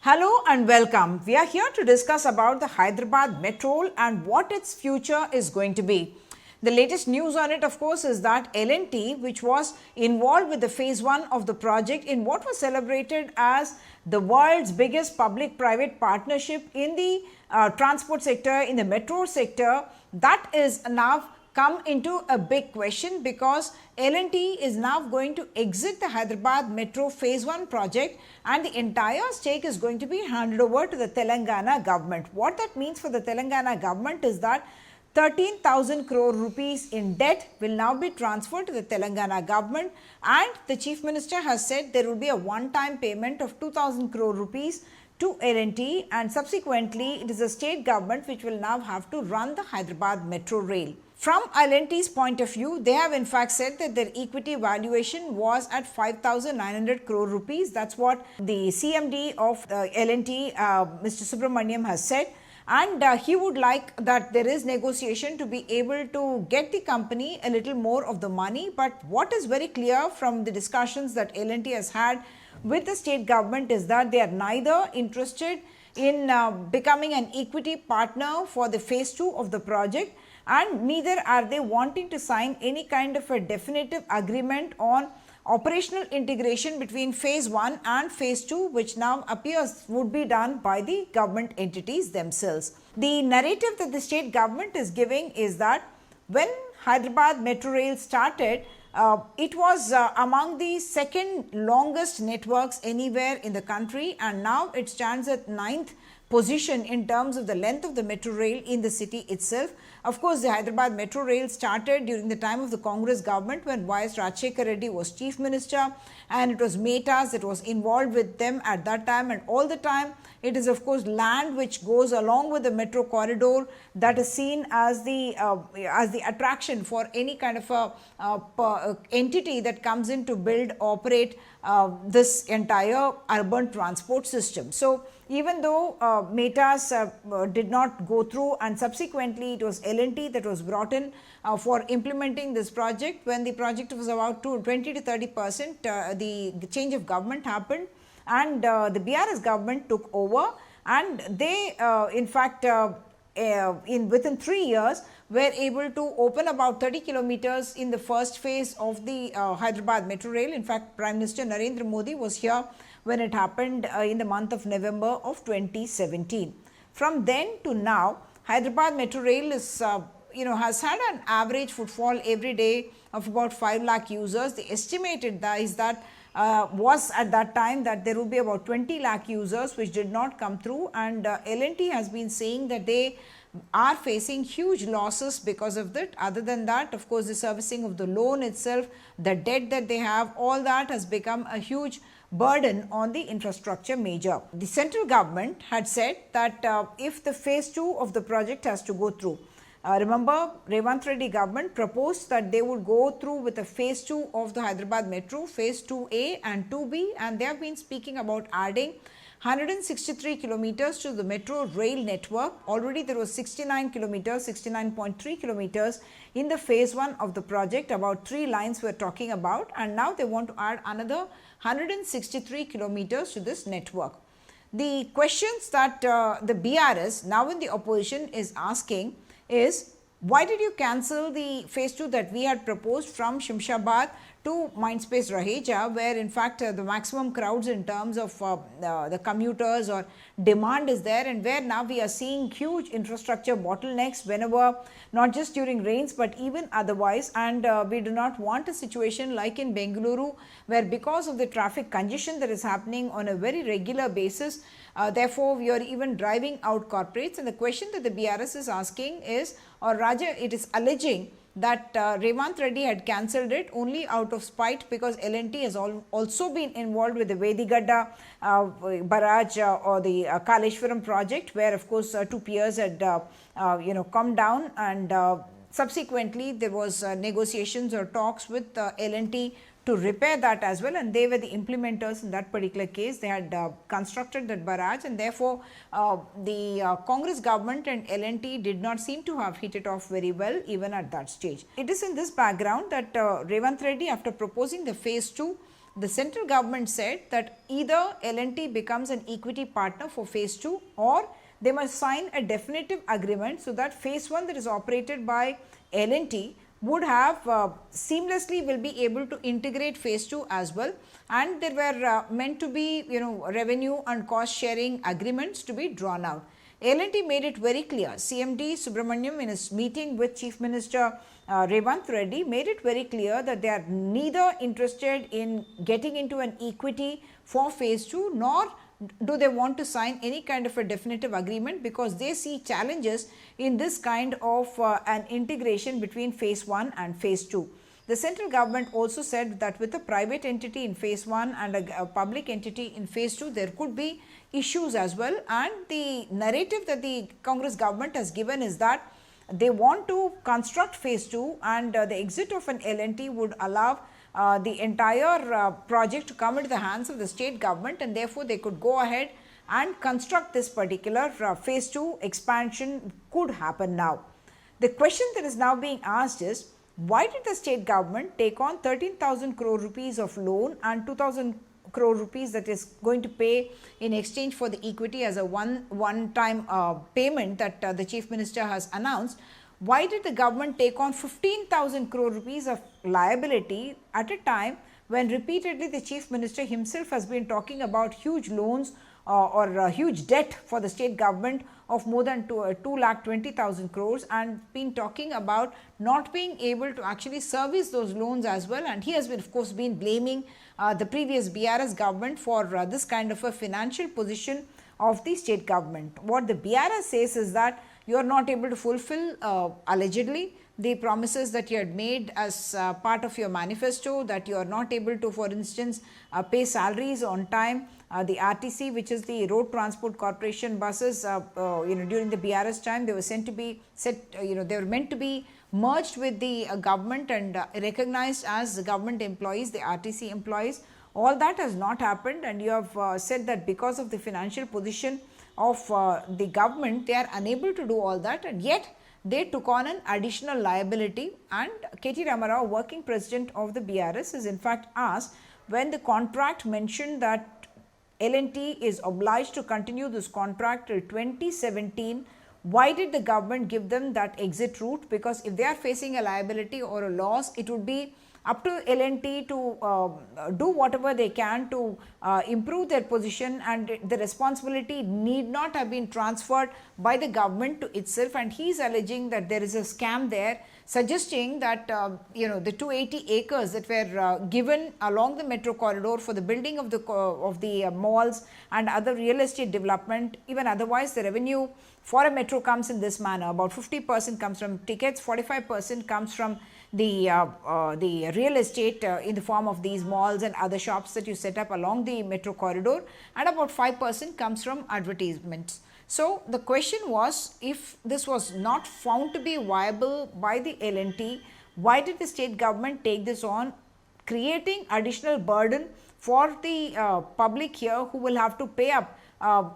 Hello and welcome. We are here to discuss about the Hyderabad Metro and what its future is going to be. The latest news on it, of course, is that L&T, which was involved with the phase 1 of the project in what was celebrated as the world's biggest public-private partnership in the transport sector, in the metro sector, that is now come into a big question because L&T is now going to exit the Hyderabad Metro phase 1 project and the entire stake is going to be handed over to the Telangana government. What that means for the Telangana government is that 13,000 crore rupees in debt will now be transferred to the Telangana government, and the Chief Minister has said there will be a one-time payment of 2,000 crore rupees to L&T, and subsequently it is the state government which will now have to run the Hyderabad Metro Rail. From L&T's point of view, they have in fact said that their equity valuation was at 5,900 crore rupees. That's what the CMD of L&T, Mr. Subramaniam, has said. And he would like that there is negotiation to be able to get the company a little more of the money. But what is very clear from the discussions that L&T has had with the state government is that they are neither interested in becoming an equity partner for the phase 2 of the project, and neither are they wanting to sign any kind of a definitive agreement on operational integration between phase 1 and phase 2, which now appears would be done by the government entities themselves. The narrative that the state government is giving is that when Hyderabad Metro Rail started, it was among the second longest networks anywhere in the country, and now it stands at 9th position in terms of the length of the metro rail in the city itself. Of course, the Hyderabad Metro Rail started during the time of the Congress government when Y.S. Rajshekar Reddy was Chief Minister, and it was Metas that was involved with them at that time, and all the time it is of course land which goes along with the metro corridor that is seen as the attraction for any kind of a entity that comes in to build, operate this entire urban transport system. So even though Metas did not go through, and subsequently it was L&T that was brought in for implementing this project, when the project was about 20 to 30%, the change of government happened, and the BRS government took over, and they in fact within 3 years were able to open about 30 kilometers in the first phase of the Hyderabad Metro Rail. In fact, Prime Minister Narendra Modi was here when it happened in the month of November of 2017. From then to now, Hyderabad Metro Rail is has had an average footfall every day of about 5 lakh users. The estimated is that was at that time that there will be about 20 lakh users which did not come through, and L&T has been saying that they are facing huge losses because of that. Other than that, of course, the servicing of the loan itself, the debt that they have, all that has become a huge burden on the infrastructure major. The central government had said that if the phase 2 of the project has to go through, remember, Revant Reddy government proposed that they would go through with a phase 2 of the Hyderabad Metro, phase 2A and 2B, and they have been speaking about adding 163 kilometers to the metro rail network. Already there was 69 kilometers, 69.3 kilometers in the phase 1 of the project. About 3 lines we are talking about, and now they want to add another 163 kilometers to this network. The questions that the BRS, now in the opposition, is asking is, why did you cancel the phase 2 that we had proposed from Shamshabad to Mindspace Raheja, where in fact the maximum crowds in terms of the commuters or demand is there, and where now we are seeing huge infrastructure bottlenecks whenever, not just during rains but even otherwise, and we do not want a situation like in Bengaluru, where because of the traffic congestion that is happening on a very regular basis, therefore we are even driving out corporates. And the question that the BRS is asking is, or rather it is alleging, that Revant Reddy had cancelled it only out of spite because L&T has also been involved with the Vedigadda barrage or the Kaleshwaram project, where of course 2 piers had come down, and subsequently there was negotiations or talks with L&T to repair that as well, and they were the implementers in that particular case. They had constructed that barrage, and therefore the Congress government and L&T did not seem to have hit it off very well even at that stage. It is in this background that Revant Reddy, after proposing the phase 2, the central government said that either L&T becomes an equity partner for phase 2 or they must sign a definitive agreement so that phase 1 that is operated by L&T would have seamlessly will be able to integrate phase 2 as well, and there were meant to be revenue and cost sharing agreements to be drawn out. L&T made it very clear. CMD Subramaniam in his meeting with Chief Minister Revanth Reddy made it very clear that they are neither interested in getting into an equity for phase 2 nor do they want to sign any kind of a definitive agreement, because they see challenges in this kind of an integration between phase 1 and phase 2. The central government also said that with a private entity in phase 1 and a public entity in phase 2, there could be issues as well, and the narrative that the Congress government has given is that they want to construct phase 2 and the exit of an L&T would allow the entire project to come into the hands of the state government, and therefore they could go ahead and construct this particular phase 2 expansion could happen now. The question that is now being asked is, why did the state government take on 13,000 crore rupees of loan and 2,000 crore rupees that is going to pay in exchange for the equity as a one-time payment that the Chief Minister has announced? Why did the government take on 15,000 crore rupees of liability at a time when repeatedly the Chief Minister himself has been talking about huge loans or huge debt for the state government of more than 2,20,000 crores and been talking about not being able to actually service those loans as well, and he has been of course been blaming the previous BRS government for this kind of a financial position of the state government. What the BRS says is that you are not able to fulfill allegedly the promises that you had made as part of your manifesto, that you are not able to, for instance, pay salaries on time. The RTC, which is the Road Transport Corporation buses, during the BRS time, they were sent to be they were meant to be merged with the government and recognized as government employees, the RTC employees. All that has not happened, and you have said that because of the financial position of the government, they are unable to do all that, and yet they took on an additional liability. And K.T. Ramarao, working president of the BRS, is in fact asked, when the contract mentioned that L&T is obliged to continue this contract till 2017, why did the government give them that exit route? Because if they are facing a liability or a loss, it would be up to L&T to do whatever they can to improve their position, and the responsibility need not have been transferred by the government to itself. And he is alleging that there is a scam there, suggesting that the 280 acres that were given along the metro corridor for the building of the malls and other real estate development, even otherwise the revenue for a metro comes in this manner. About 50% comes from tickets, 45% comes from the real estate in the form of these malls and other shops that you set up along the metro corridor, and about 5% comes from advertisements. So the question was, if this was not found to be viable by the L&T, why did the state government take this on, creating additional burden for the public here who will have to pay up?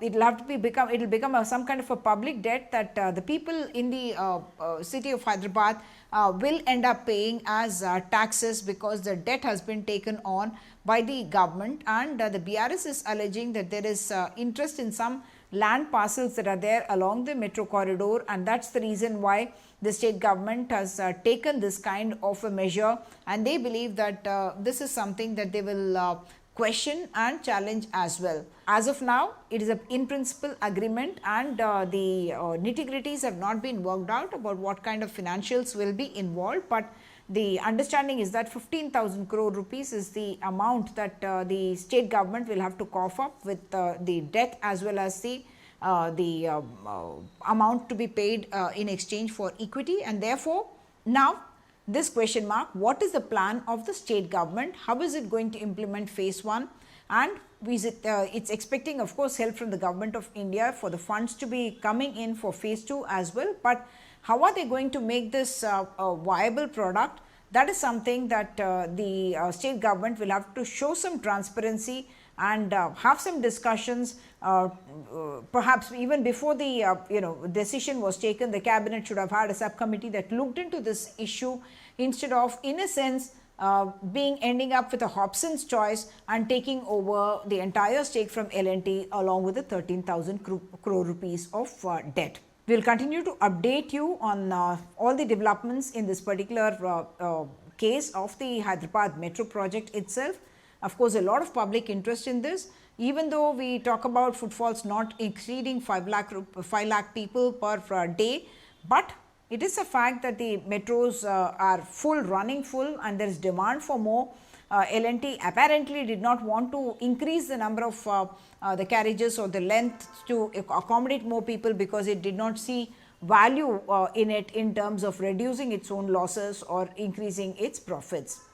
It will become some kind of a public debt that the people in the city of Hyderabad will end up paying as taxes, because the debt has been taken on by the government. And the BRS is alleging that there is interest in some land parcels that are there along the metro corridor, and that's the reason why the state government has taken this kind of a measure, and they believe that this is something that they will question and challenge as well. As of now, it is an in principle agreement, and the nitty-gritties have not been worked out about what kind of financials will be involved, but the understanding is that 15,000 crore rupees is the amount that the state government will have to cough up with the debt as well as the amount to be paid in exchange for equity. And therefore, now this question mark, what is the plan of the state government? How is it going to implement phase 1? And it's expecting, of course, help from the government of India for the funds to be coming in for phase 2 as well. But how are they going to make this a viable product? That is something that the state government will have to show some transparency and have some discussions. Perhaps even before the decision was taken, the cabinet should have had a subcommittee that looked into this issue, instead of, in a sense, ending up with a Hobson's choice and taking over the entire stake from L&T along with the 13,000 crore rupees of debt. We'll continue to update you on all the developments in this particular case of the Hyderabad Metro project itself. Of course, a lot of public interest in this, even though we talk about footfalls not exceeding 5 lakh people per day, but it is a fact that the metros are running full, and there is demand for more. L&T apparently did not want to increase the number of the carriages or the length to accommodate more people because it did not see value in it in terms of reducing its own losses or increasing its profits.